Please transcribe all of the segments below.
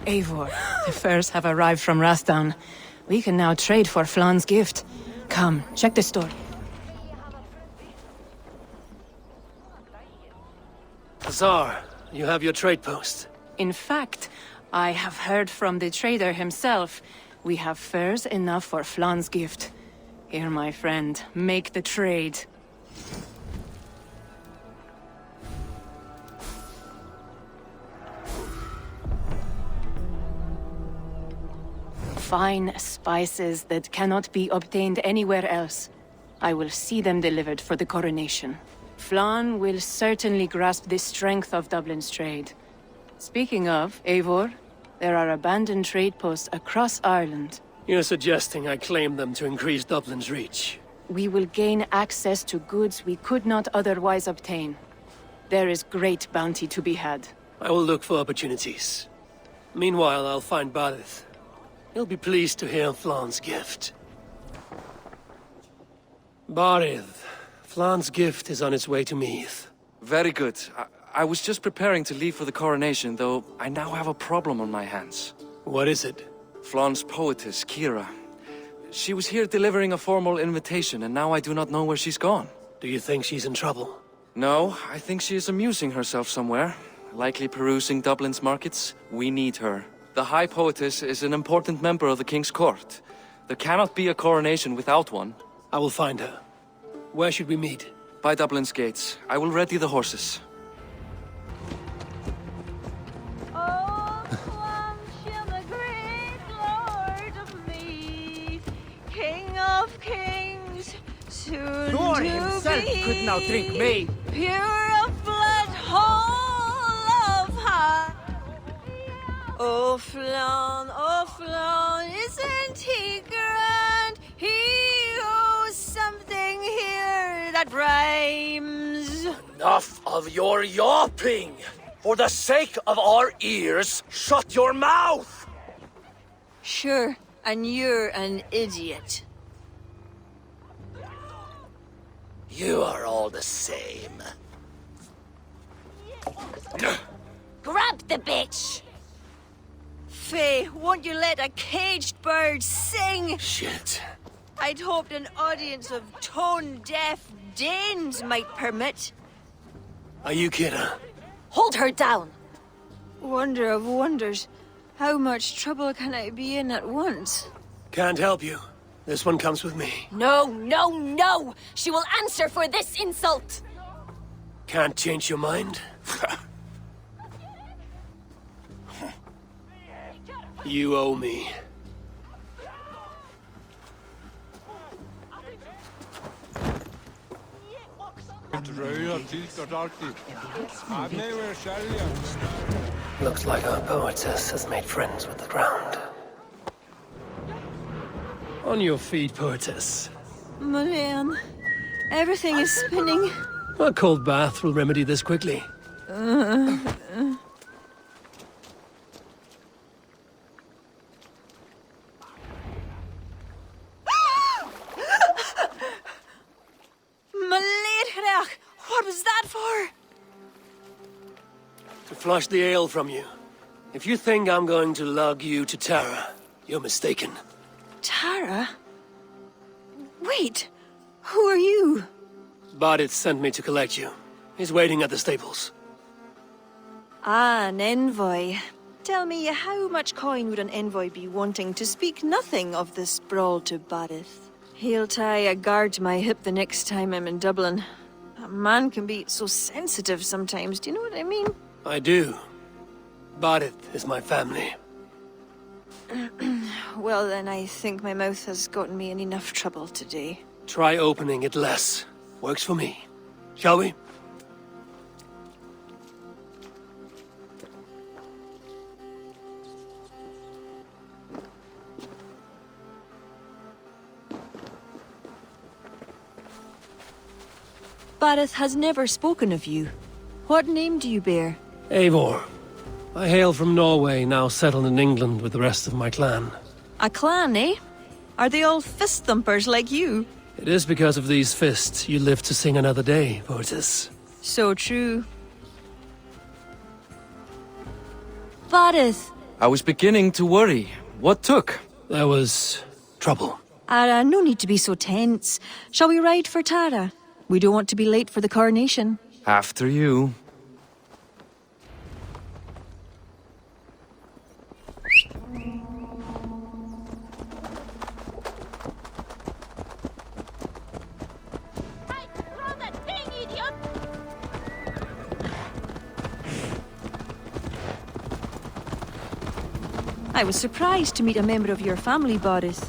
Eivor, the furs have arrived from Rathdown. We can now trade for Flan's gift. Come, check the store. Azar, you have your trade post. In fact, I have heard from the trader himself. We have furs enough for Flan's gift. Here, my friend, make the trade. Fine spices that cannot be obtained anywhere else. I will see them delivered for the coronation. Flan will certainly grasp the strength of Dublin's trade. Speaking of, Eivor, there are abandoned trade posts across Ireland. You're suggesting I claim them to increase Dublin's reach. We will gain access to goods we could not otherwise obtain. There is great bounty to be had. I will look for opportunities. Meanwhile, I'll find Barith. He'll be pleased to hear Flan's gift. Barith, Flan's gift is on its way to Meath. Very good. I was just preparing to leave for the coronation, though I now have a problem on my hands. What is it? Flan's poetess, Kira. She was here delivering a formal invitation, and now I do not know where she's gone. Do you think she's in trouble? No, I think she is amusing herself somewhere. Likely perusing Dublin's markets. We need her. The High Poetess is an important member of the King's Court. There cannot be a coronation without one. I will find her. Where should we meet? By Dublin's gates. I will ready the horses. Oh, Flansham, the great Lord of Meath, King of Kings, soon Nor to himself be could now drink me. pure of blood, whole of heart. Oh, Flan, isn't he grand? He owes something here that rhymes. Enough of your yawping! For the sake of our ears, shut your mouth! Sure, and you're an idiot. You are all the same. Grab the bitch! Faye, won't you let a caged bird sing? Shit. I'd hoped an audience of tone-deaf Danes might permit. Are you Kira? Hold her down! Wonder of wonders. How much trouble can I be in at once? Can't help you. This one comes with me. No! She will answer for this insult! Can't change your mind? You owe me. Looks like our poetess has made friends with the ground. On your feet, poetess. Mullane, everything is spinning. A cold bath will remedy this quickly. What was that for? To flush the ale from you. If you think I'm going to lug you to Tara, you're mistaken. Tara? Wait, who are you? Barith sent me to collect you. He's waiting at the stables. Ah, an envoy. Tell me, how much coin would an envoy be wanting to speak nothing of the sprawl to Barith? He'll tie a guard to my hip the next time I'm in Dublin. A man can be so sensitive sometimes, do you know what I mean? I do. Barith is my family. Well, then I think my mouth has gotten me in enough trouble today. Try opening it less. Works for me. Shall we? Barith has never spoken of you. What name do you bear? Eivor. I hail from Norway, now settled in England with the rest of my clan. A clan, eh? Are they all fist thumpers like you? It is because of these fists you live to sing another day, poetess. So true. Barith, I was beginning to worry. What took? There was trouble. No need to be so tense. Shall we ride for Tara? We don't want to be late for the coronation. After you. I was surprised to meet a member of your family, Boris.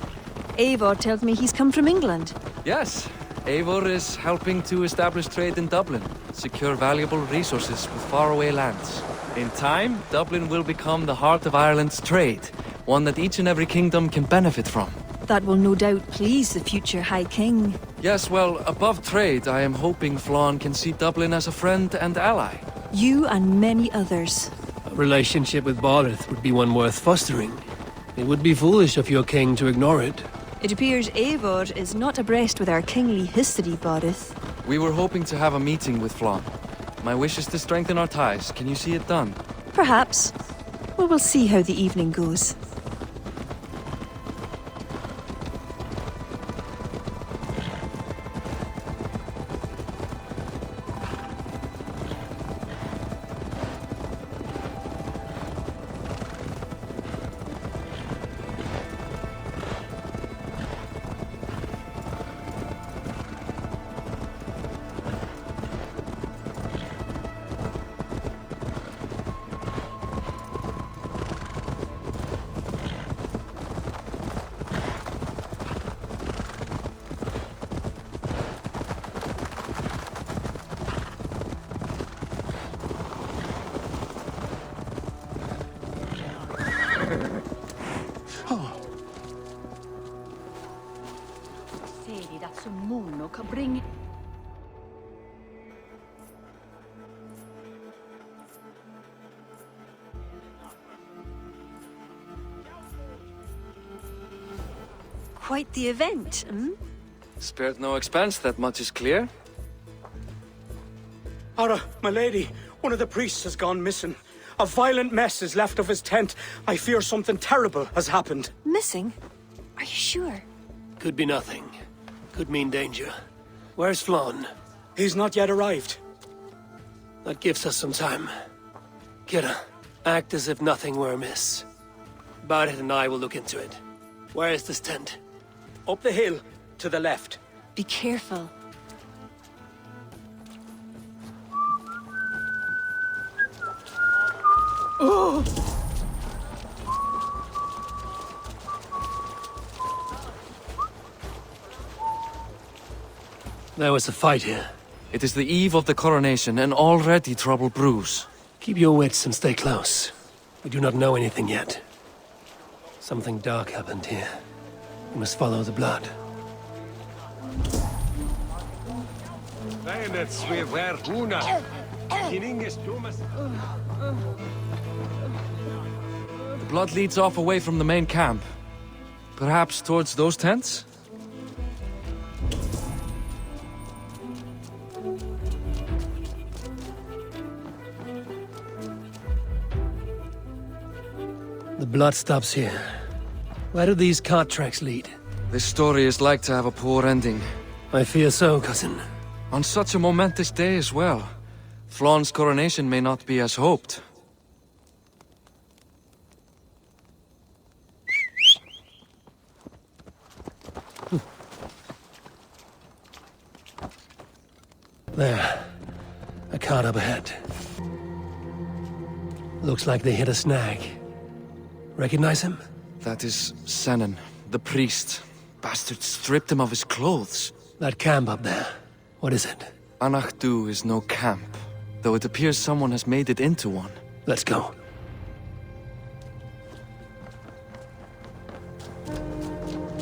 Eivor tells me he's come from England. Yes, Eivor is helping to establish trade in Dublin, secure valuable resources with faraway lands. In time, Dublin will become the heart of Ireland's trade, one that each and every kingdom can benefit from. That will no doubt please the future High King. Yes, well, above trade, I am hoping Flann can see Dublin as a friend and ally. You and many others. A relationship with Barith would be one worth fostering. It would be foolish of your king to ignore it. It appears Eivor is not abreast with our kingly history, Boris. We were hoping to have a meeting with Flann. My wish is to strengthen our ties. Can you see it done? Perhaps. We will see how the evening goes. Quite the event, hmm? Spared no expense, that much is clear. Ara, my lady, one of the priests has gone missing. A violent mess is left of his tent. I fear something terrible has happened. Missing? Are you sure? Could be nothing. Could mean danger. Where's Flann? He's not yet arrived. That gives us some time. Kira, act as if nothing were amiss. Barret and I will look into it. Where is this tent? Up the hill, to the left. Be careful. Oh! There was a fight here. It is the eve of the coronation, and already trouble brews. Keep your wits and stay close. We do not know anything yet. Something dark happened here. We must follow the blood. The blood leads off away from the main camp. Perhaps towards those tents? The blood stops here. Where do these cart tracks lead? This story is like to have a poor ending. I fear so, cousin. On such a momentous day as well. Flann's coronation may not be as hoped. There. A cart up ahead. Looks like they hit a snag. Recognize him? That is Senan, the priest. Bastards stripped him of his clothes. That camp up there. What is it? Anachdu is no camp, though it appears someone has made it into one. Let's go.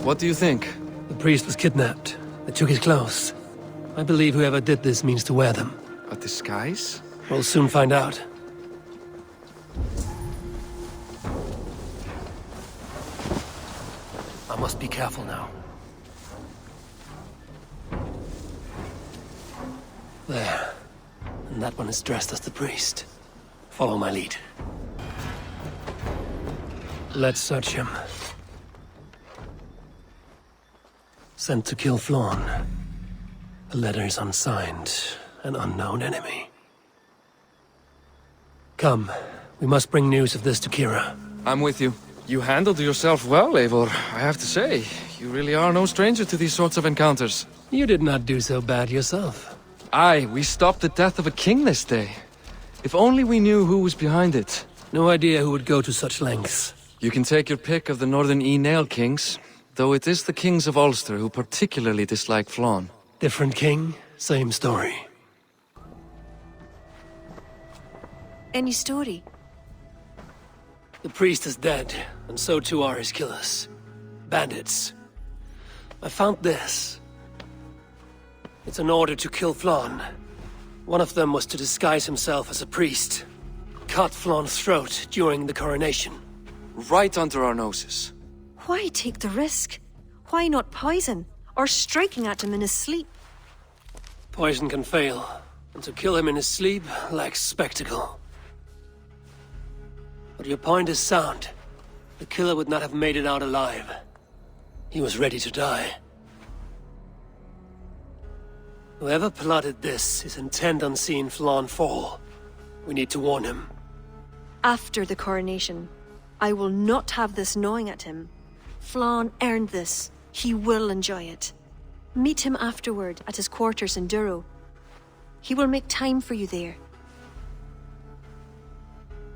What do you think? The priest was kidnapped. They took his clothes. I believe whoever did this means to wear them. A disguise? We'll soon find out. I must be careful now. There. And that one is dressed as the priest. Follow my lead. Let's search him. Sent to kill Flawn. The letter is unsigned. An unknown enemy. Come. We must bring news of this to Kira. I'm with you. You handled yourself well, Eivor, I have to say. You really are no stranger to these sorts of encounters. You did not do so bad yourself. Aye, we stopped the death of a king this day. If only we knew who was behind it. No idea who would go to such lengths. You can take your pick of the Northern E-Nail kings, though it is the kings of Ulster who particularly dislike Flawn. Different king, same story. Any story? The priest is dead, and so too are his killers. Bandits. I found this. It's an order to kill Flawn. One of them was to disguise himself as a priest. Cut Flawn's throat during the coronation. Right under our noses. Why take the risk? Why not poison? Or striking at him in his sleep? Poison can fail, and to kill him in his sleep lacks spectacle. But your point is sound. The killer would not have made it out alive. He was ready to die. Whoever plotted this is intent on seeing Flawn fall. We need to warn him. After the coronation, I will not have this gnawing at him. Flawn earned this. He will enjoy it. Meet him afterward at his quarters in Duro. He will make time for you there.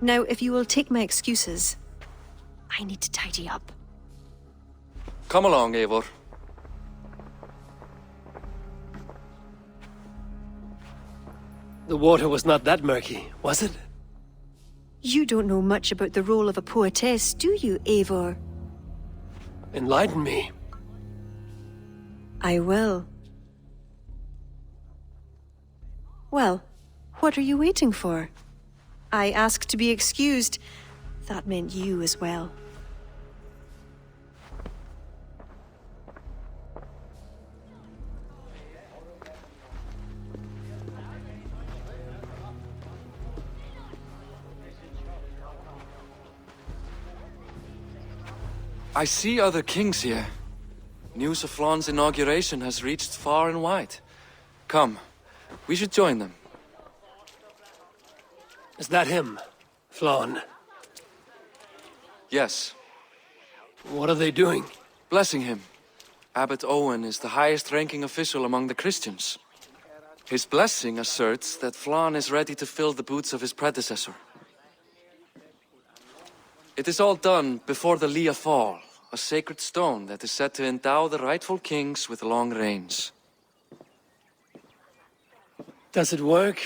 Now, if you will take my excuses, I need to tidy up. Come along, Eivor. The water was not that murky, was it? You don't know much about the role of a poetess, do you, Eivor? Enlighten me. I will. Well, what are you waiting for? I asked to be excused. That meant you as well. I see other kings here. News of Flawn's inauguration has reached far and wide. Come, we should join them. Is that him? Flawn? Yes, What are they doing? blessing him. Abbot Owen is the highest-ranking official among the Christians. His blessing asserts that Flawn is ready to fill the boots of his predecessor. It is all done before the Lia Fall, a sacred stone that is said to endow the rightful kings with long reigns. Does it work?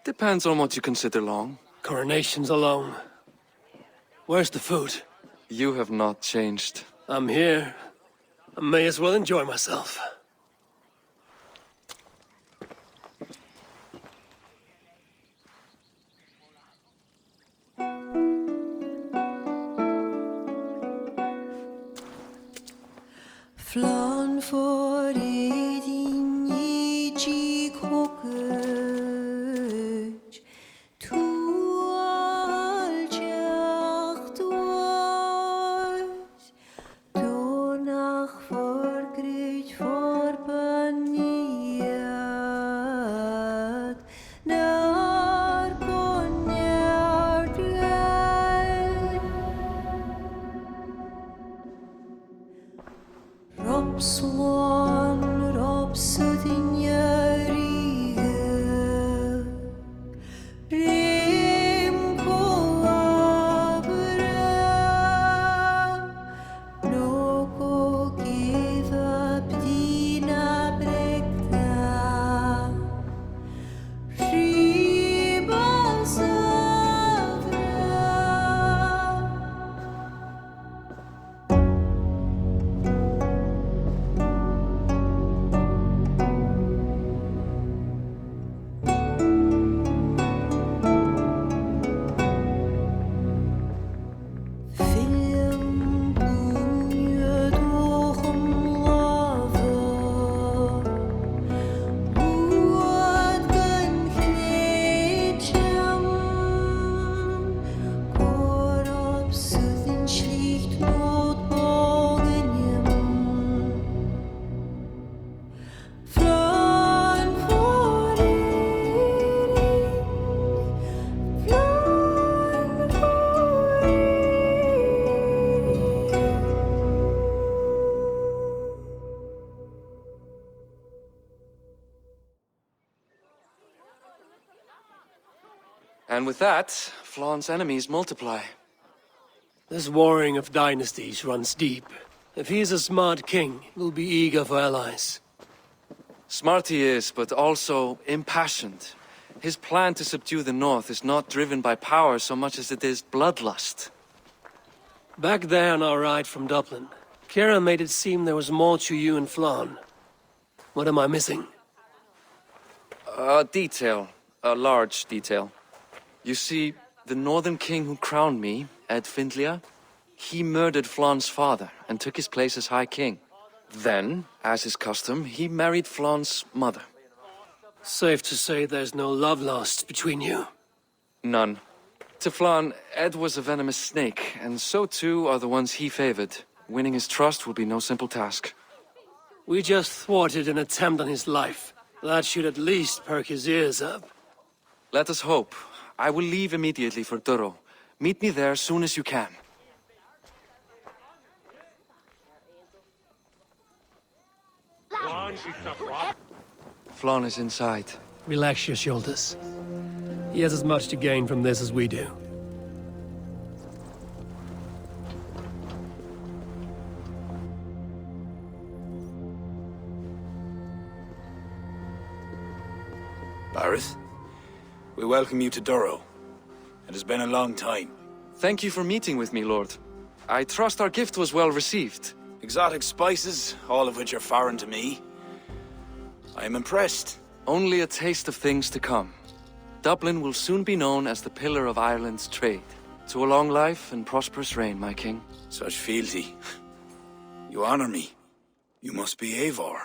Depends on what you consider long. Coronations alone. Where's the food? You have not changed. I'm here. I may as well enjoy myself. Flan for din i kokej tu aljacht was donach for grit for paniat nar konjart Robswan, Robsudin Yarige Rim Koabra Noko give up Dina Brekta Ribal Savra And with that, Flawn's enemies multiply. This warring of dynasties runs deep. If he is a smart king, he'll be eager for allies. Smart he is, but also impassioned. His plan to subdue the north is not driven by power so much as it is bloodlust. Back there on our ride from Dublin, Kira made it seem there was more to you and Flann. What am I missing? A detail. A large detail. You see, the northern king who crowned me, Ed Findlia, he murdered Flann's father and took his place as High King. Then, as is custom, he married Flann's mother. Safe to say there's no love lost between you. None. To Flann, Ed was a venomous snake, and so too are the ones he favored. Winning his trust will be no simple task. We just thwarted an attempt on his life. That should at least perk his ears up. Let us hope. I will leave immediately for Durro. Meet me there as soon as you can. Flann is inside. Relax your shoulders. He has as much to gain from this as we do. Bareth, we welcome you to Durro. It has been a long time. Thank you for meeting with me, Lord. I trust our gift was well received. Exotic spices, all of which are foreign to me. I am impressed. Only a taste of things to come. Dublin will soon be known as the pillar of Ireland's trade. To a long life and prosperous reign, my king. Such fealty. You honor me. You must be Eivor.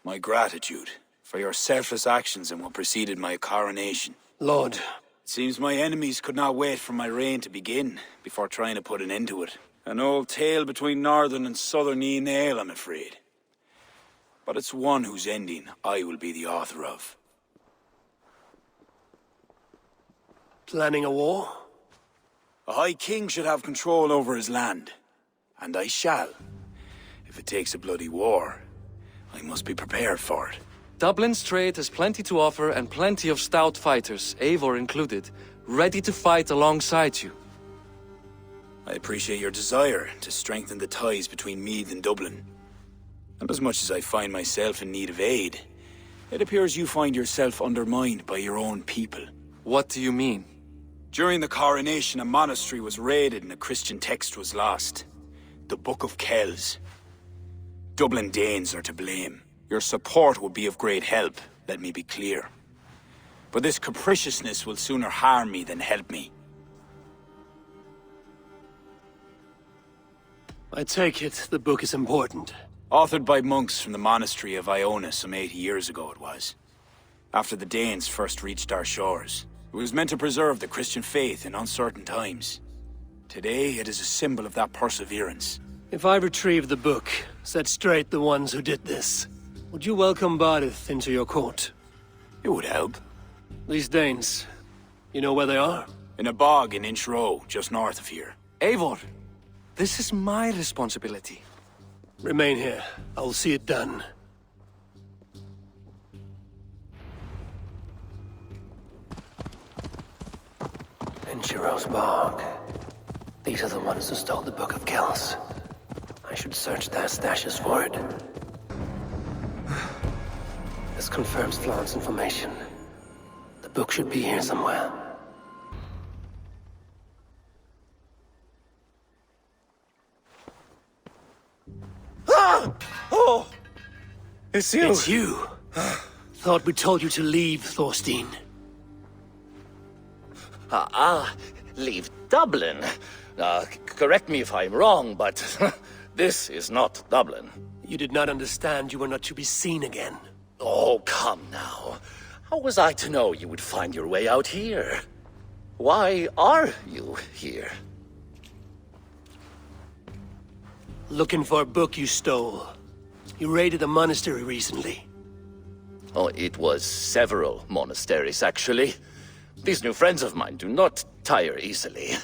My gratitude for your selfless actions and what preceded my coronation. Lord. It seems my enemies could not wait for my reign to begin before trying to put an end to it. An old tale between northern and southern Nael, I'm afraid. But it's one whose ending I will be the author of. Planning a war? A High King should have control over his land. And I shall. If it takes a bloody war, I must be prepared for it. Dublin's trade has plenty to offer and plenty of stout fighters, Eivor included, ready to fight alongside you. I appreciate your desire to strengthen the ties between Meath and Dublin. And as much as I find myself in need of aid, it appears you find yourself undermined by your own people. What do you mean? During the coronation, a monastery was raided and a Christian text was lost. The Book of Kells. Dublin Danes are to blame. Your support would be of great help, let me be clear. But this capriciousness will sooner harm me than help me. I take it the book is important. Authored by monks from the monastery of Iona some 80 years ago it was. After the Danes first reached our shores. It was meant to preserve the Christian faith in uncertain times. Today, it is a symbol of that perseverance. If I retrieve the book, set straight the ones who did this, would you welcome Barith into your court? It would help. These Danes, you know where they are? In a bog in Inch Row, just north of here. Eivor, this is my responsibility. Remain here. I will see it done. Inchiro's bog. These are the ones who stole the Book of Kells. I should search their stashes for it. This confirms Flann's information. The book should be here somewhere. Oh! It's you! It's you! Thought we told you to leave, Thorstein. Leave Dublin. Correct me if I'm wrong, but this is not Dublin. You did not understand you were not to be seen again. Oh, come now. How was I to know you would find your way out here? Why are you here? Looking for a book you stole. You raided a monastery recently. Oh, it was several monasteries, actually. These new friends of mine do not tire easily.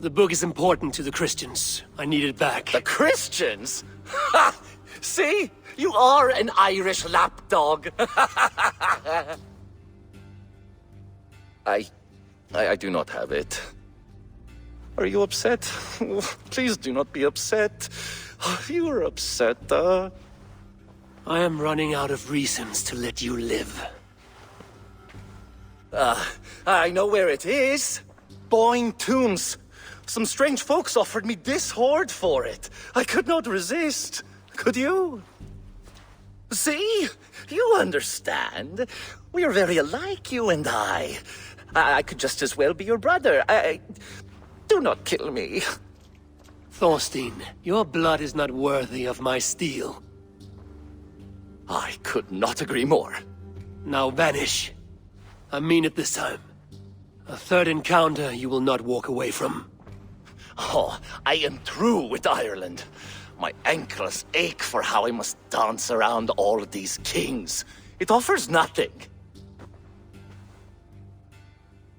The book is important to the Christians. I need it back. The Christians? Ha! See? You are an Irish lapdog. I I do not have it. Are you upset? Please do not be upset. You are upset, I am running out of reasons to let you live. I know where it is. Boyne Tombs. Some strange folks offered me this hoard for it. I could not resist. Could you? See? You understand. We are very alike, you and I. I could just as well be your brother. Do not kill me. Thorstein, your blood is not worthy of my steel. I could not agree more. Now vanish. I mean it this time. A third encounter you will not walk away from. Oh, I am through with Ireland. My ankles ache for how I must dance around all of these kings. It offers nothing.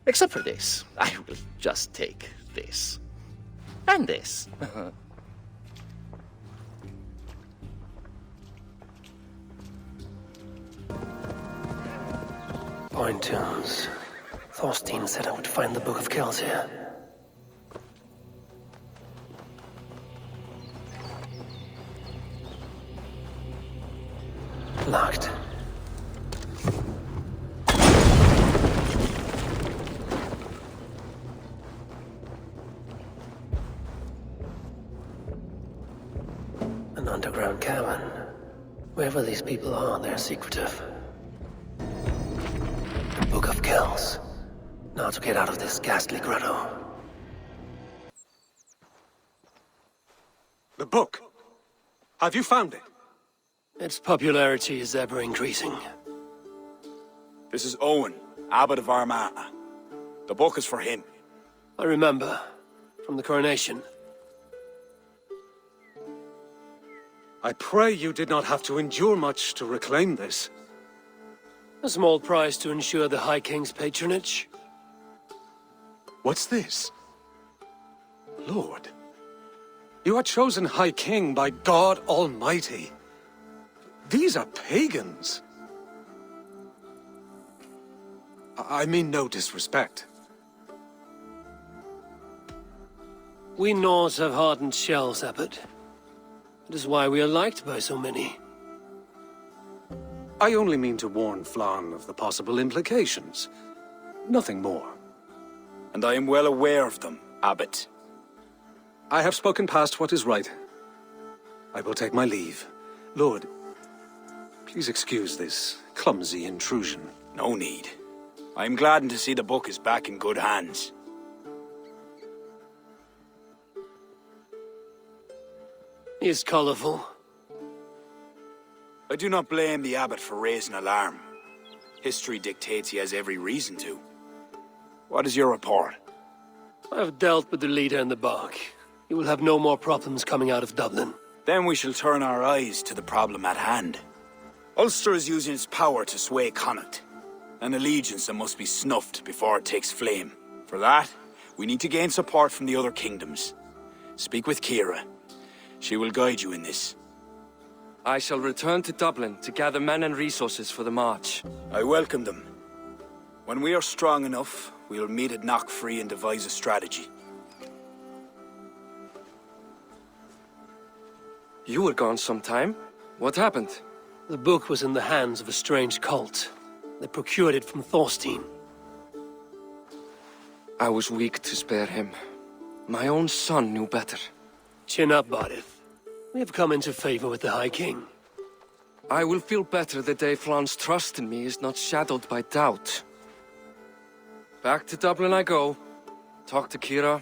Except for this. I will just take this. And this. Boyne Tombs. Thorstein said I would find the Book of Kells here. Locked. An underground cavern. Wherever these people are, they're secretive. The Book of Kells. Now to get out of this ghastly grotto. The book. Have you found it? Its popularity is ever increasing. This is Owen, Abbot of Armagh. The book is for him. I remember. From the coronation. I pray you did not have to endure much to reclaim this. A small price to ensure the High King's patronage. What's this? Lord, you are chosen High King by God Almighty. These are pagans. I mean no disrespect. We Norse have hardened shells, Abbot. It is why we are liked by so many. I only mean to warn Flann of the possible implications. Nothing more. And I am well aware of them, Abbot. I have spoken past what is right. I will take my leave. Lord, please excuse this clumsy intrusion. No need. I am gladdened to see the book is back in good hands. He is colorful. I do not blame the Abbot for raising alarm. History dictates he has every reason to. What is your report? I have dealt with the leader in the bog. You will have no more problems coming out of Dublin. Then we shall turn our eyes to the problem at hand. Ulster is using its power to sway Connacht, an allegiance that must be snuffed before it takes flame. For that, we need to gain support from the other kingdoms. Speak with Kira. She will guide you in this. I shall return to Dublin to gather men and resources for the march. I welcome them. When we are strong enough, we'll meet at Knockfree and devise a strategy. You were gone some time. What happened? The book was in the hands of a strange cult. They procured it from Thorstein. I was weak to spare him. My own son knew better. Chin up, Bodith. We have come into favor with the High King. I will feel better the day Flann's trust in me is not shadowed by doubt. Back to Dublin I go. Talk to Kira.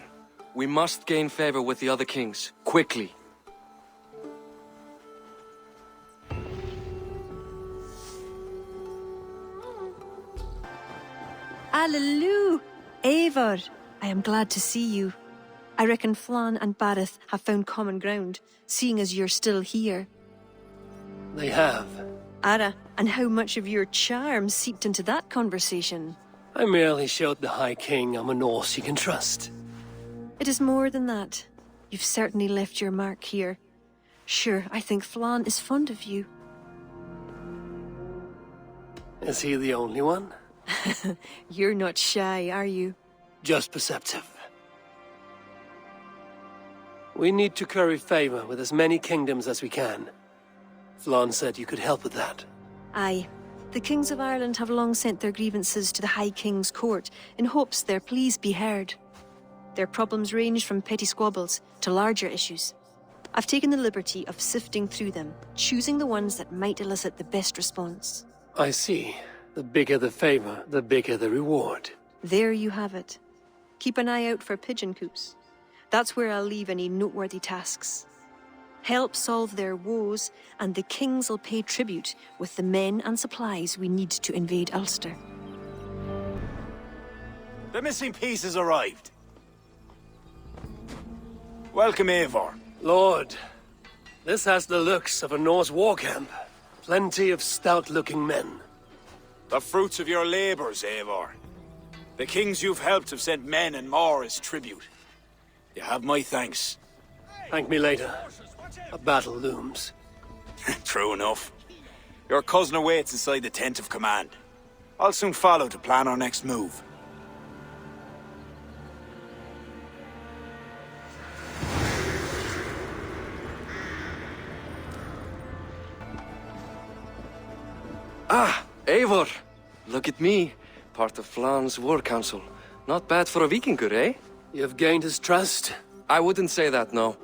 We must gain favor with the other kings, quickly. Alleluia! Eivor, I am glad to see you. I reckon Flann and Barith have found common ground, seeing as you're still here. They have. Ara, and how much of your charm seeped into that conversation? I merely showed the High King I'm a Norse he can trust. It is more than that. You've certainly left your mark here. Sure, I think Flann is fond of you. Is he the only one? You're not shy, are you? just perceptive. We need to curry favor with as many kingdoms as we can. Flann said you could help with that. Aye. The kings of Ireland have long sent their grievances to the High King's court in hopes their pleas be heard. Their problems range from petty squabbles to larger issues. I've taken the liberty of sifting through them, choosing the ones that might elicit the best response. I see. The bigger the favor, the bigger the reward. There you have it. Keep an eye out for pigeon coops. That's where I'll leave any noteworthy tasks. Help solve their woes, and the kings will pay tribute with the men and supplies we need to invade Ulster. The missing piece has arrived. Welcome, Eivor. Lord, this has the looks of a Norse war camp. Plenty of stout-looking men. The fruits of your labors, Eivor. The kings you've helped have sent men and more as tribute. You have my thanks. Thank me later. A battle looms. True enough. Your cousin awaits inside the tent of command. I'll soon follow to plan our next move. Ah, Eivor! Look at me, part of Flann's war council. Not bad for a Vikingur, eh? You've gained his trust? I wouldn't say that, no.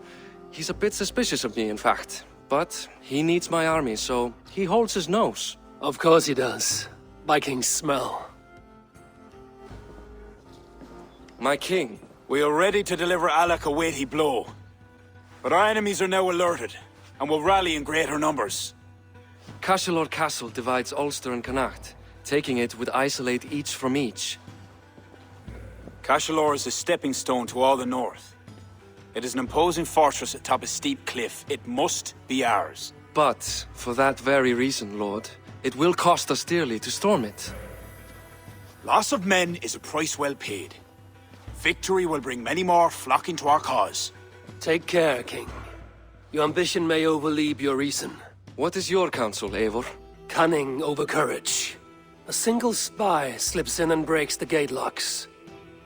He's a bit suspicious of me, in fact. But he needs my army, so he holds his nose. Of course he does. Vikings smell. My king. We are ready to deliver Alec a weighty blow. But our enemies are now alerted, and will rally in greater numbers. Cashel Castle divides Ulster and Connacht. Taking it would isolate each from each. Cashel is a stepping stone to all the north. It is an imposing fortress atop a steep cliff. It must be ours. But, for that very reason, Lord, it will cost us dearly to storm it. Loss of men is a price well paid. Victory will bring many more flocking to our cause. Take care, King. Your ambition may overleap your reason. What is your counsel, Eivor? Cunning over courage. A single spy slips in and breaks the gate locks.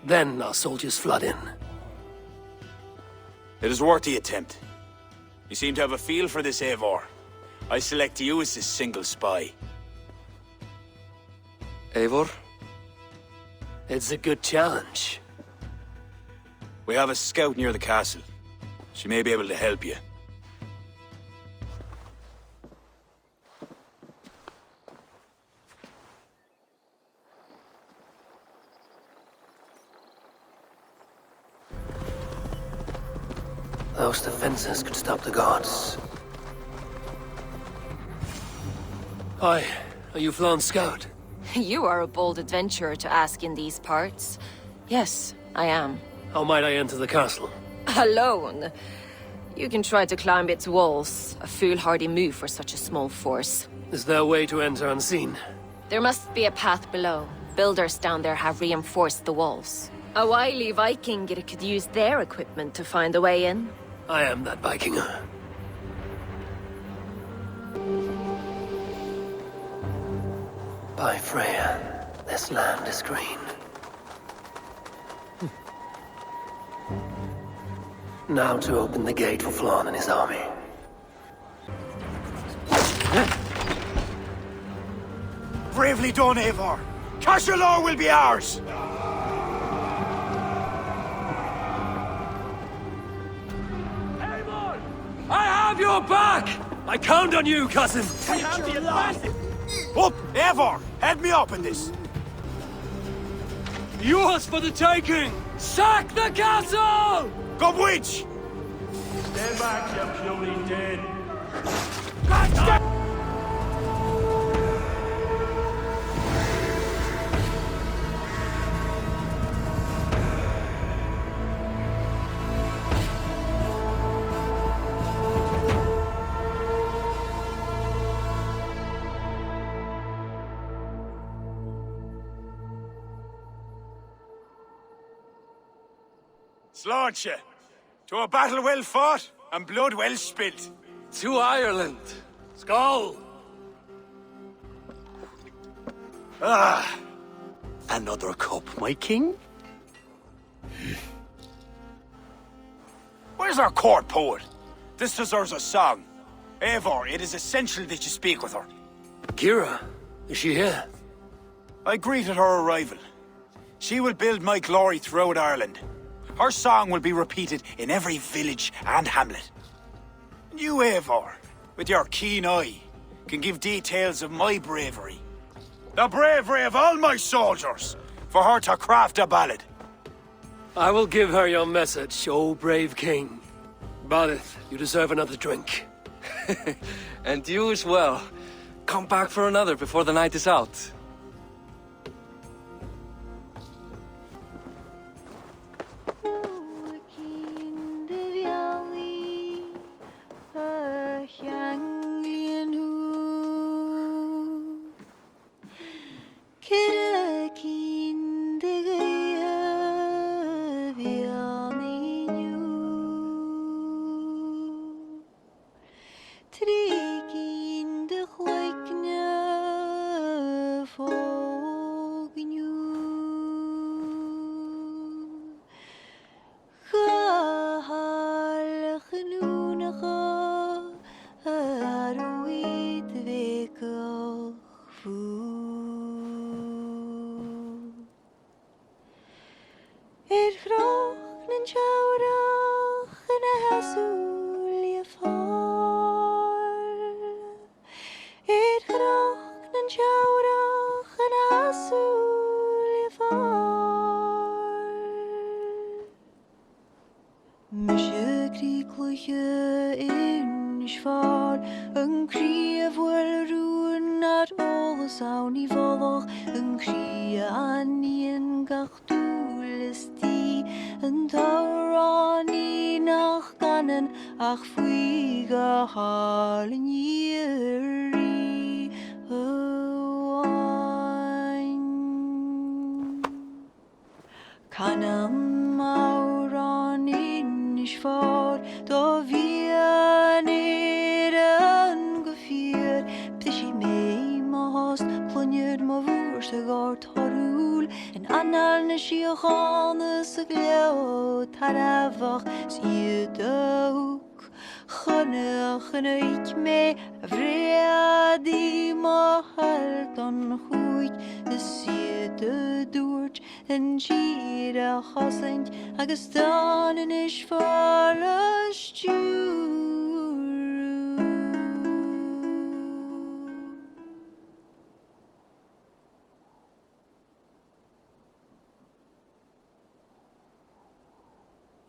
Then our soldiers flood in. It is worth the attempt. You seem to have a feel for this, Eivor. I select you as this single spy. Eivor? It's a good challenge. We have a scout near the castle. She may be able to help you. Those defenses could stop the gods. Hi, are you Flann's scout? You are a bold adventurer to ask in these parts. Yes, I am. How might I enter the castle? Alone? You can try to climb its walls. A foolhardy move for such a small force. Is there a way to enter unseen? There must be a path below. Builders down there have reinforced the walls. A wily Viking could use their equipment to find a way in. I am that Vikinger. By Freya, this land is green. Now to open the gate for Flann and his army. Bravely done, Eivor! Cashel will be ours! I have your back! I count on you, cousin! We have the advantage! Up, Eivor! Head me up in this! Yours for the taking! Sack the castle! Go witch! Stand back, you puny dead. Sláinte, to a battle well fought and blood well spilt. To Ireland! Skull! Ah! Another cup, my king? Where's our court poet? This deserves a song. Eivor, it is essential that you speak with her. Kira, is she here? I greeted her arrival. She will build my glory throughout Ireland. Her song will be repeated in every village and hamlet. You, Eivor, with your keen eye, can give details of my bravery. The bravery of all my soldiers, for her to craft a ballad. I will give her your message, O brave king. Badith, you deserve another drink. And you as well. Come back for another before the night is out.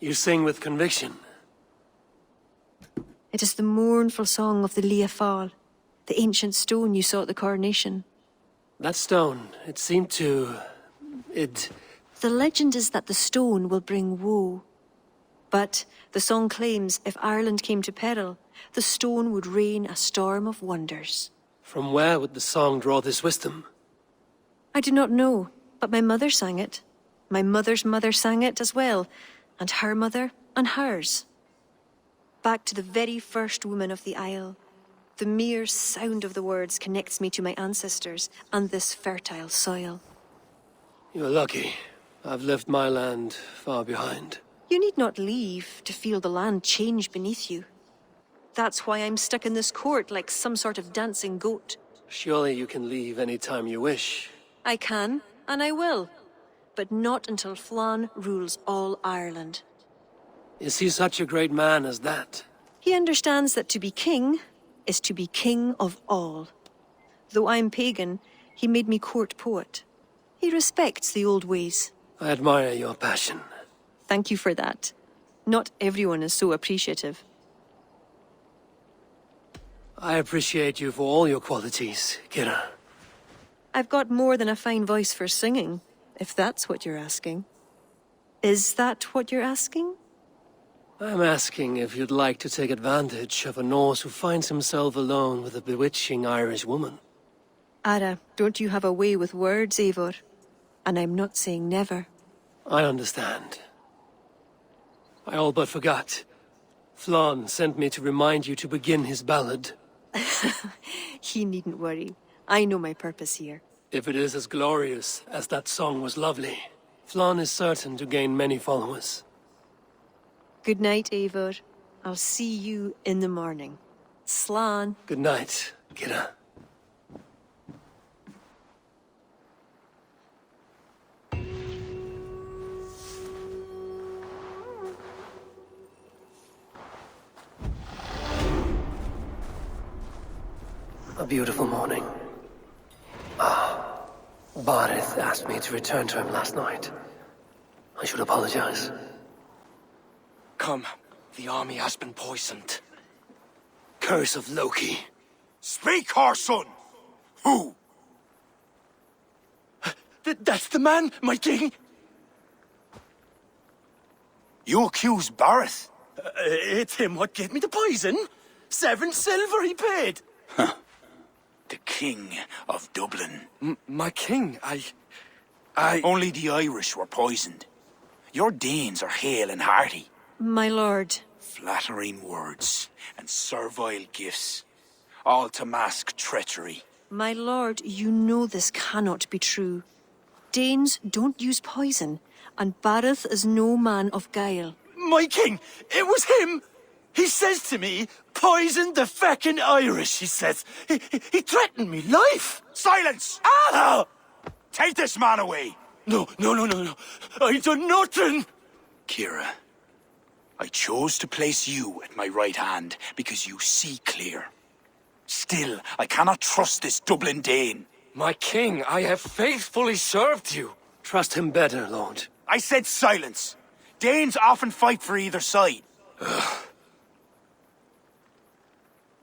You sing with conviction. It is the mournful song of the Liafal, the ancient stone you saw at the coronation. That stone, it seemed to... The legend is that the stone will bring woe. But the song claims if Ireland came to peril, the stone would rain a storm of wonders. From where would the song draw this wisdom? I do not know, but my mother sang it. My mother's mother sang it as well, and her mother and hers. Back to the very first woman of the Isle. The mere sound of the words connects me to my ancestors and this fertile soil. You're lucky. I've left my land far behind. You need not leave to feel the land change beneath you. That's why I'm stuck in this court like some sort of dancing goat. Surely you can leave any time you wish. I can, and I will. But not until Flann rules all Ireland. Is he such a great man as that? He understands that to be king is to be king of all. Though I'm pagan, he made me court poet. He respects the old ways. I admire your passion. Thank you for that. Not everyone is so appreciative. I appreciate you for all your qualities, Kira. I've got more than a fine voice for singing, if that's what you're asking. Is that what you're asking? I'm asking if you'd like to take advantage of a Norse who finds himself alone with a bewitching Irish woman. Ara, don't you have a way with words, Eivor? And I'm not saying never. I understand. I all but forgot. Flann sent me to remind you to begin his ballad. He needn't worry. I know my purpose here. If it is as glorious as that song was lovely, Flann is certain to gain many followers. Good night, Eivor. I'll see you in the morning. Slan. Good night, Kira. A beautiful morning. Barith asked me to return to him last night. I should apologize. Come. The army has been poisoned. Curse of Loki. Speak, Harson! Who? That's the man, my king! You accuse Bareth? It's him what gave me the poison. 7 silver he paid. The King of Dublin. My king, I... Only the Irish were poisoned. Your Danes are hale and hearty. My lord. Flattering words and servile gifts, all to mask treachery. My lord, you know this cannot be true. Danes don't use poison, and Bareth is no man of guile. My king, it was him! He says to me, poison the feckin' Irish, he says. He threatened me life! Silence! Ah! Take this man away! No. I done nothing! Kira, I chose to place you at my right hand because you see clear. Still, I cannot trust this Dublin Dane. My king, I have faithfully served you. Trust him better, Lord. I said silence. Danes often fight for either side.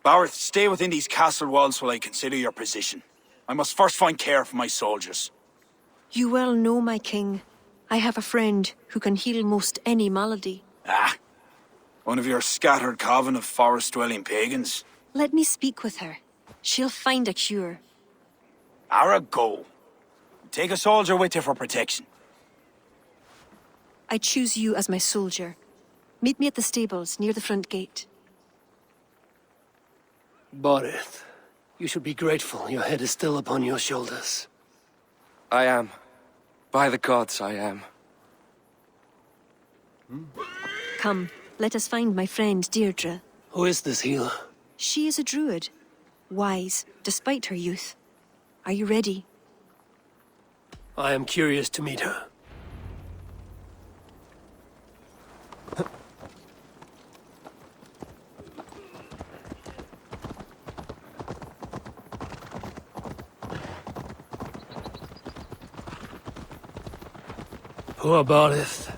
Bareth, stay within these castle walls while I consider your position. I must first find care for my soldiers. You well know, my king. I have a friend who can heal most any malady. One of your scattered coven of forest-dwelling pagans. Let me speak with her. She'll find a cure. Ara, go. Take a soldier with you for protection. I choose you as my soldier. Meet me at the stables near the front gate. Barith, you should be grateful your head is still upon your shoulders. I am. By the gods, I am. Come, let us find my friend Deirdre. Who is this healer? She is a druid. Wise, despite her youth. Are you ready? I am curious to meet her. Poor Barith.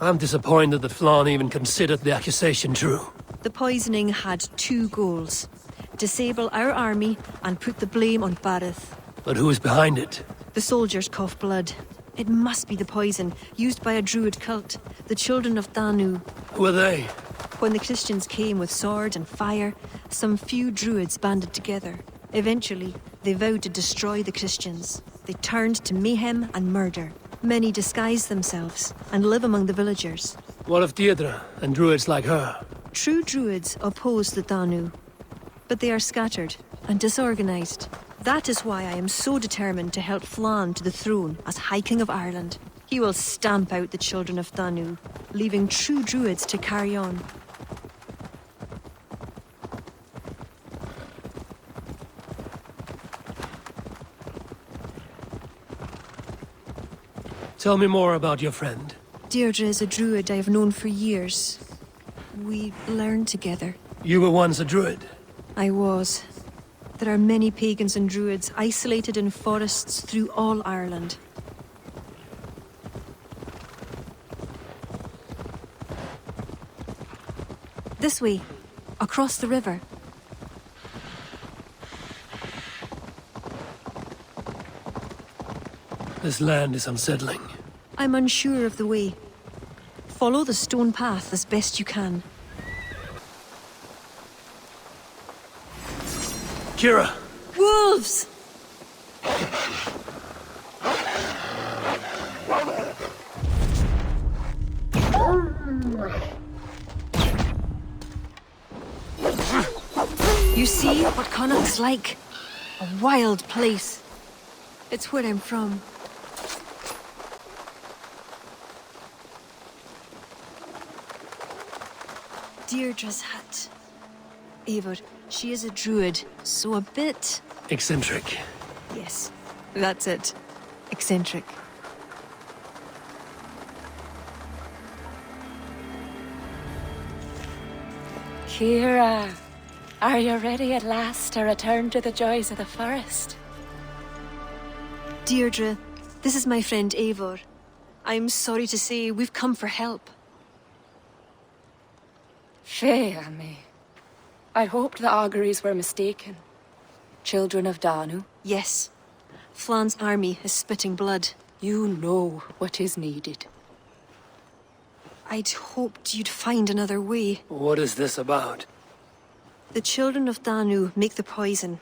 I'm disappointed that Flann even considered the accusation true. The poisoning had 2 goals. Disable our army and put the blame on Bareth. But who is behind it? The soldiers cough blood. It must be the poison used by a druid cult, the children of Danu. Who are they? When the Christians came with sword and fire, some few druids banded together. Eventually, they vowed to destroy the Christians. They turned to mayhem and murder. Many disguise themselves and live among the villagers. What of Deirdre and druids like her? True druids oppose the Danu, but they are scattered and disorganized. That is why I am so determined to help Flann to the throne as High King of Ireland. He will stamp out the children of Danu, leaving true druids to carry on. Tell me more about your friend. Deirdre is a druid I have known for years. We learned together. You were once a druid. I was. There are many pagans and druids isolated in forests through all Ireland. This way, across the river. This land is unsettling. I'm unsure of the way. Follow the stone path as best you can. Kira! Wolves! You see what Connacht's like? A wild place. It's where I'm from. Deirdre's hut. Eivor, she is a druid, so a bit... Eccentric. Yes, that's it. Eccentric. Kira, are you ready at last to return to the joys of the forest? Deirdre, this is my friend Eivor. I'm sorry to say we've come for help. Fear me. I hoped the auguries were mistaken. Children of Danu, Yes. Flan's army is spitting blood. you know what is needed. I'd hoped you'd find another way. What is this about? The children of Danu make the poison,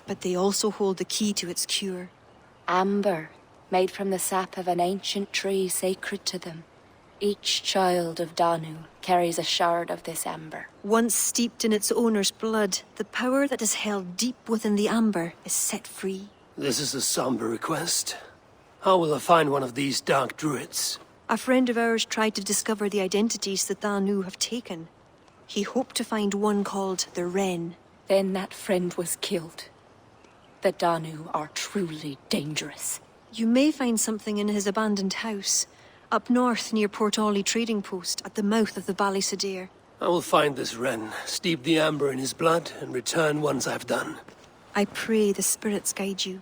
but they also hold the key to its cure. Amber, made from the sap of an ancient tree sacred to them. Each child of Danu carries a shard of this amber. Once steeped in its owner's blood, the power that is held deep within the amber is set free. This is a somber request. How will I find one of these dark druids? A friend of ours tried to discover the identities that Danu have taken. He hoped to find one called the Wren. Then that friend was killed. The Danu are truly dangerous. You may find something in his abandoned house, up north near Port Ollie trading post at the mouth of the Ballysadare. I will find this Wren, steep the amber in his blood, and return once I've done. I pray the spirits guide you.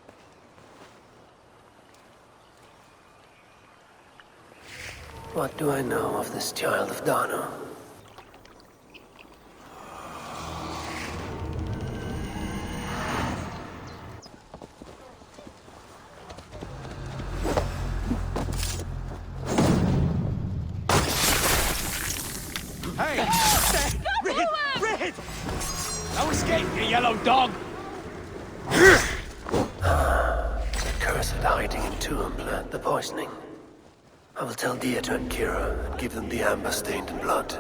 What do I know of this child of Danu? Hey! Red! No escape, you yellow dog! Cursed hiding in tomb plant the poisoning. I will tell Deirdre and Kira and give them the amber stained in blood.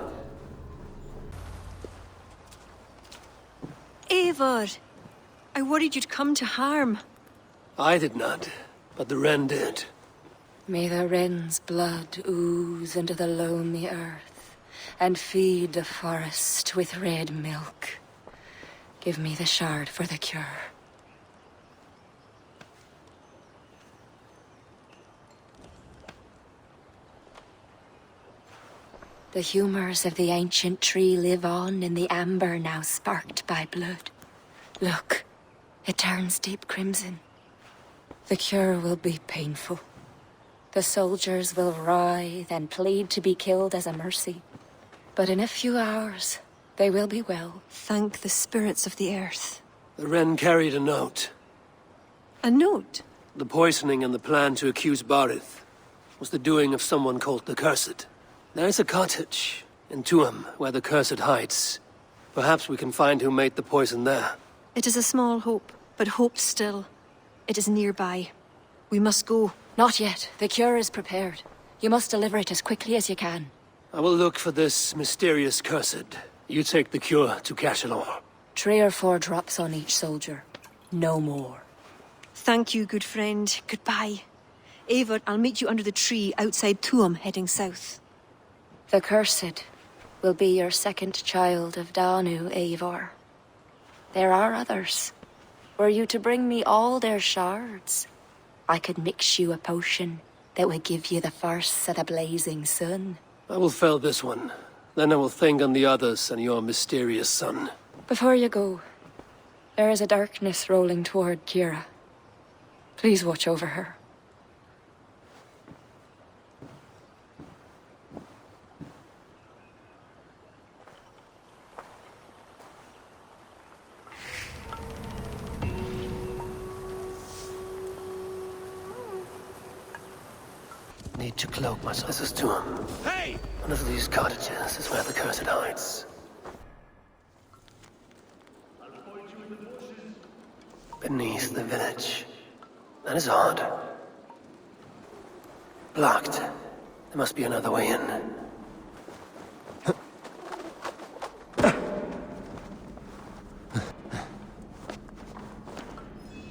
Eivor! I worried you'd come to harm. I did not, but the Wren did. May the Wren's blood ooze into the lonely earth and feed the forest with red milk. Give me the shard for the cure. The humors of the ancient tree live on in the amber now sparked by blood. Look, it turns deep crimson. The cure will be painful. The soldiers will writhe and plead to be killed as a mercy. But in a few hours, they will be well. Thank the spirits of the earth. The Wren carried a note. A note? The poisoning and the plan to accuse Barith was the doing of someone called the Cursed. There is a cottage in Tuam where the Cursed hides. Perhaps we can find who made the poison there. It is a small hope, but hope still. It is nearby. We must go. Not yet. The cure is prepared. You must deliver it as quickly as you can. I will look for this mysterious Cursed. You take the cure to Cachalor. 3 or 4 drops on each soldier. No more. Thank you, good friend. Goodbye. Eivor, I'll meet you under the tree outside Tuam, heading south. The Cursed will be your second child of Danu, Eivor. There are others. Were you to bring me all their shards, I could mix you a potion that would give you the first of the blazing sun. I will fell this one. Then I will think on the others and your mysterious son. Before you go, there is a darkness rolling toward Kira. Please watch over her. Need to cloak myself. This is Tuam. Hey! One of these cottages is where the Cursed hides. Beneath the village. That is odd. Blocked. There must be another way in.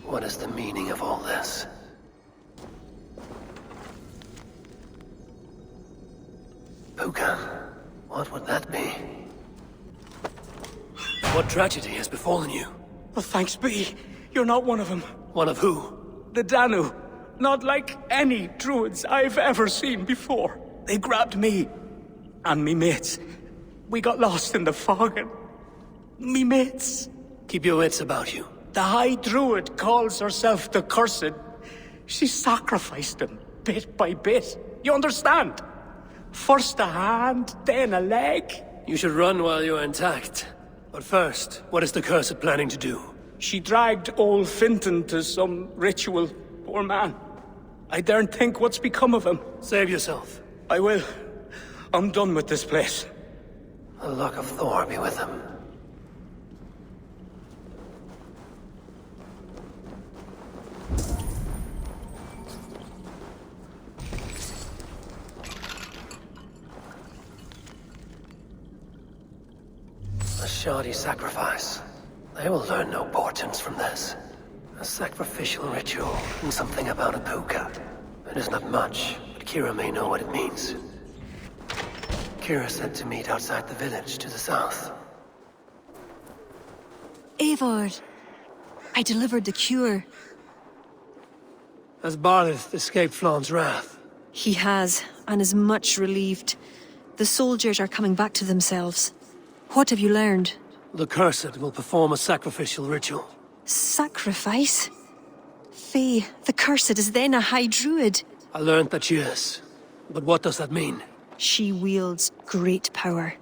What is the meaning of all this? Puka. What would that be? What tragedy has befallen you? Oh, thanks be. You're not one of them. One of who? The Danu. Not like any Druids I've ever seen before. They grabbed me. And me mates. We got lost in the fog and... me mates. Keep your wits about you. The High Druid calls herself the Cursed. She sacrificed them, bit by bit. You understand? First a hand, then a leg. You should run while you're intact. But first, what is the Cursed planning to do? She dragged old Finton to some ritual. Poor man. I daren't think what's become of him. Save yourself. I will. I'm done with this place. The luck of Thor be with him. A shoddy sacrifice. They will learn no portents from this. A sacrificial ritual and something about a puka. It is not much, but Kira may know what it means. Kira said to meet outside the village to the south. Eivor, I delivered the cure. Has Barlith escaped Flawn's wrath? He has, and is much relieved. The soldiers are coming back to themselves. What have you learned? The Cursed will perform a sacrificial ritual. Sacrifice? Faye, the Cursed is then a High Druid. I learned that she is. But what does that mean? She wields great power.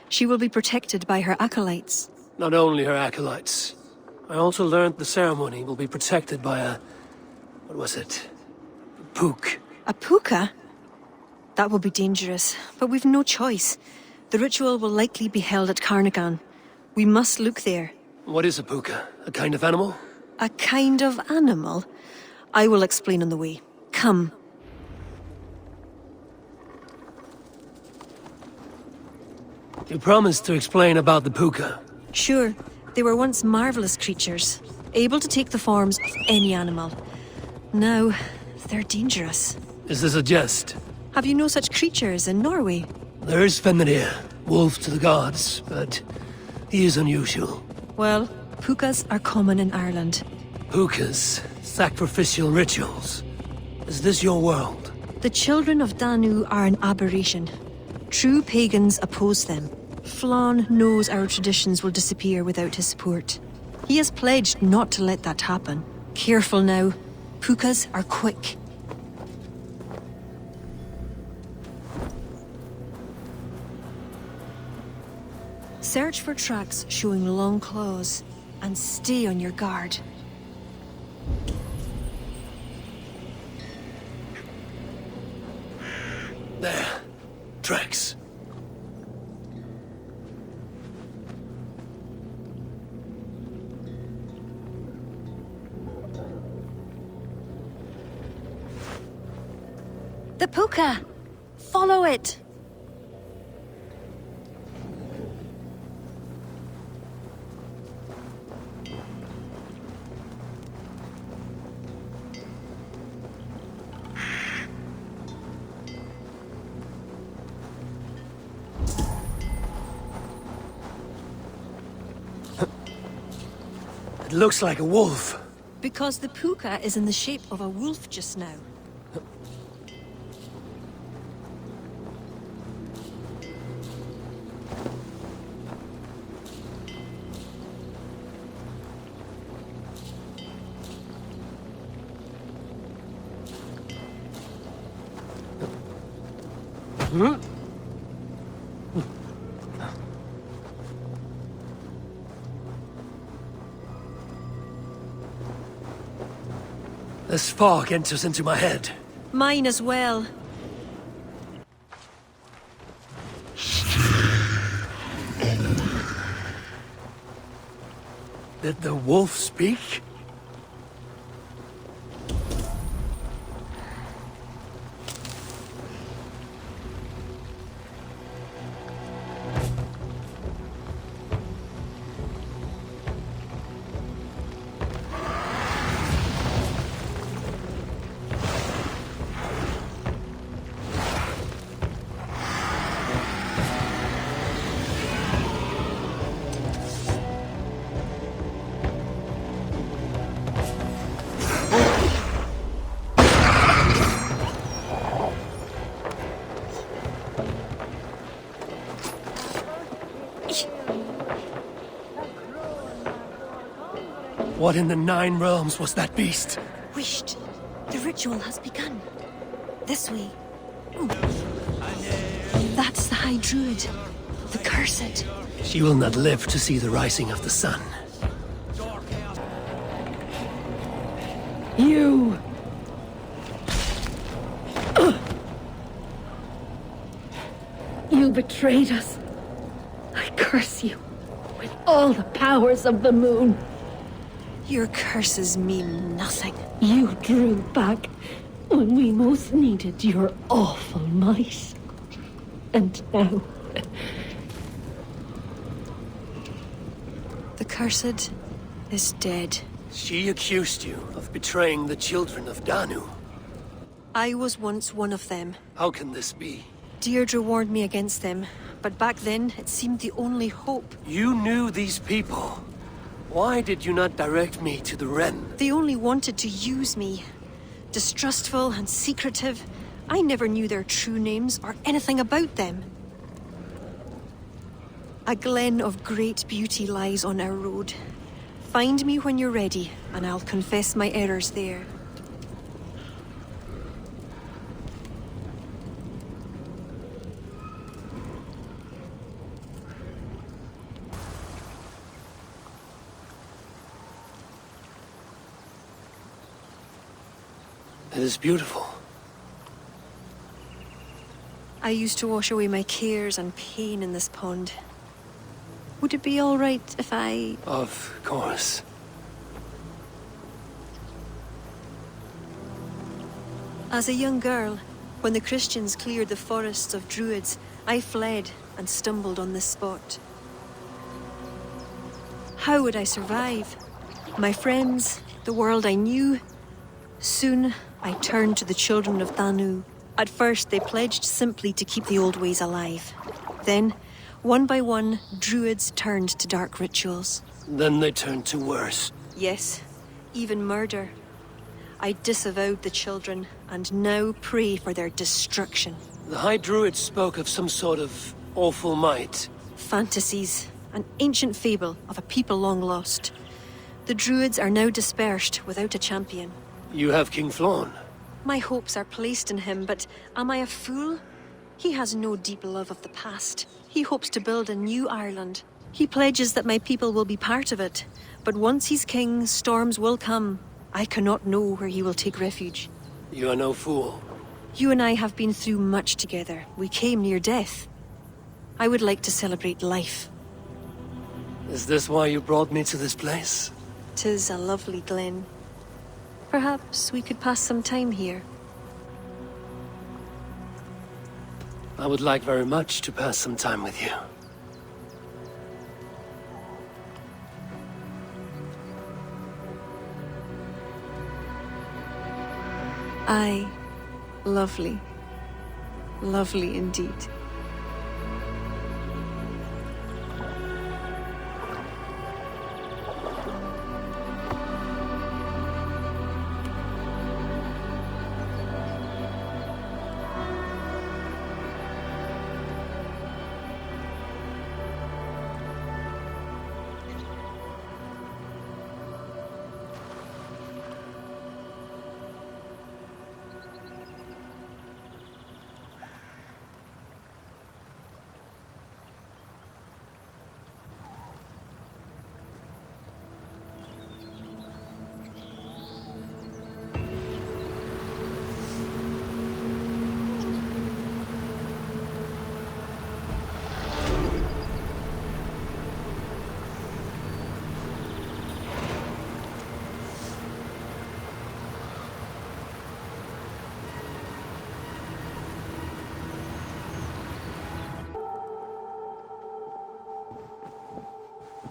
She will be protected by her acolytes. Not only her acolytes. I also learned the ceremony will be protected by a... what was it? A pook. A puka? That will be dangerous, but we've no choice. The ritual will likely be held at Carnagan. We must look there. What is a puka? A kind of animal? A kind of animal? I will explain on the way. Come. You promised to explain about the puka. Sure, they were once marvelous creatures, able to take the forms of any animal. Now, they're dangerous. Is this a jest? Have you no such creatures in Norway? There is Fenrir, wolf to the gods, but he is unusual. Well, pukas are common in Ireland. Pukas, sacrificial rituals. Is this your world? The children of Danu are an aberration. True pagans oppose them. Flann knows our traditions will disappear without his support. He has pledged not to let that happen. Careful now. Pukas are quick. Search for tracks showing long claws, and stay on your guard. There. Tracks. The puka! Follow it! It looks like a wolf. Because the puka is in the shape of a wolf just now. This fog enters into my head. Mine as well. Did the wolf speak? What in the Nine Realms was that beast? Wished. The ritual has begun. This way. Ooh. That's the High Druid. The Cursed. She will not live to see the rising of the sun. You! You betrayed us. I curse you with all the powers of the moon. Your curses mean nothing. You drew back when we most needed your awful might. And now... The Cursed is dead. She accused you of betraying the children of Danu. I was once one of them. How can this be? Deirdre warned me against them, but back then it seemed the only hope. You knew these people. Why did you not direct me to the Wren? They only wanted to use me. Distrustful and secretive. I never knew their true names or anything about them. A glen of great beauty lies on our road. Find me when you're ready, and I'll confess my errors there. It is beautiful. I used to wash away my cares and pain in this pond. Would it be all right if I... Of course. As a young girl, when the Christians cleared the forests of Druids, I fled and stumbled on this spot. How would I survive? My friends, the world I knew. Soon, I turned to the children of Danu. At first, they pledged simply to keep the old ways alive. Then, one by one, Druids turned to dark rituals. Then they turned to worse. Yes, even murder. I disavowed the children, and now pray for their destruction. The High Druids spoke of some sort of awful might. Fantasies, an ancient fable of a people long lost. The Druids are now dispersed without a champion. You have King Flann. My hopes are placed in him, but am I a fool? He has no deep love of the past. He hopes to build a new Ireland. He pledges that my people will be part of it. But once he's king, storms will come. I cannot know where he will take refuge. You are no fool. You and I have been through much together. We came near death. I would like to celebrate life. Is this why you brought me to this place? 'Tis a lovely glen. Perhaps we could pass some time here. I would like very much to pass some time with you. Aye, lovely. Lovely indeed.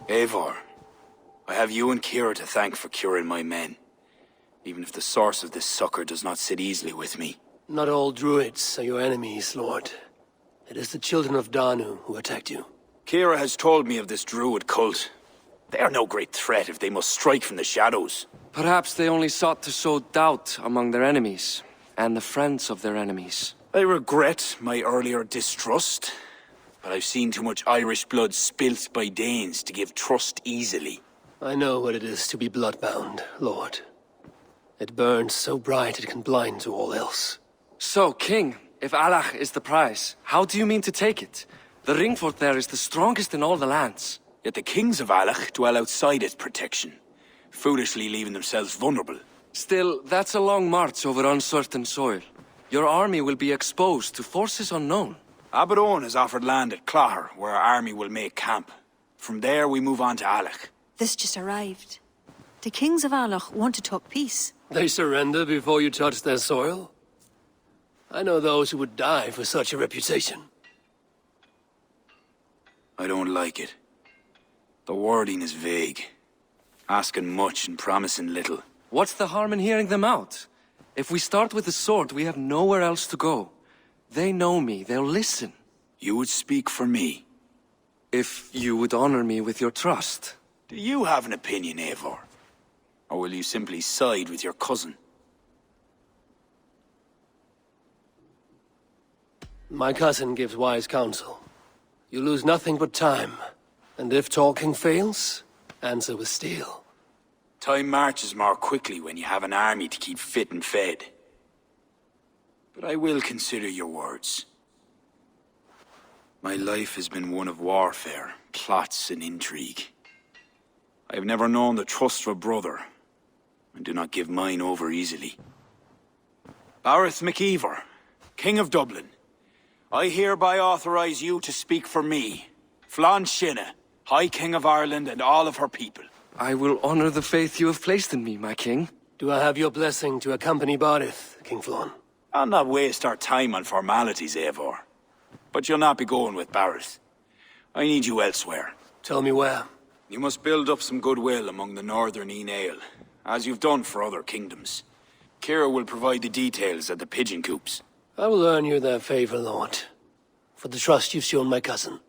Eivor, I have you and Kira to thank for curing my men. Even if the source of this succor does not sit easily with me. Not all Druids are your enemies, Lord. It is the children of Danu who attacked you. Kira has told me of this Druid cult. They are no great threat if they must strike from the shadows. Perhaps they only sought to sow doubt among their enemies, and the friends of their enemies. I regret my earlier distrust, but I've seen too much Irish blood spilt by Danes to give trust easily. I know what it is to be bloodbound, Lord. It burns so bright it can blind to all else. So, King, if Alach is the prize, how do you mean to take it? The ring fort there is the strongest in all the lands. Yet the kings of Alach dwell outside its protection, foolishly leaving themselves vulnerable. Still, that's a long march over uncertain soil. Your army will be exposed to forces unknown. Abaddon has offered land at Claher, where our army will make camp. From there, we move on to Alach. This just arrived. The kings of Alach want to talk peace. They surrender before you touch their soil? I know those who would die for such a reputation. I don't like it. The wording is vague. Asking much and promising little. What's the harm in hearing them out? If we start with the sword, we have nowhere else to go. They know me, they'll listen. You would speak for me. If you would honor me with your trust. Do you have an opinion, Eivor? Or will you simply side with your cousin? My cousin gives wise counsel. You lose nothing but time. And if talking fails, answer with steel. Time marches more quickly when you have an army to keep fit and fed. But I will consider your words. My life has been one of warfare, plots and intrigue. I have never known the trust of a brother, and do not give mine over easily. Bareth MacIver, King of Dublin, I hereby authorize you to speak for me, Flann Sinna, High King of Ireland and all of her people. I will honor the faith you have placed in me, my king. Do I have your blessing to accompany Barith, King Flann? I'll not waste our time on formalities, Eivor. But you'll not be going with Bareth. I need you elsewhere. Tell me where. You must build up some goodwill among the northern Aele, as you've done for other kingdoms. Kira will provide the details at the pigeon coops. I will earn you their favor, Lord, for the trust you've shown my cousin.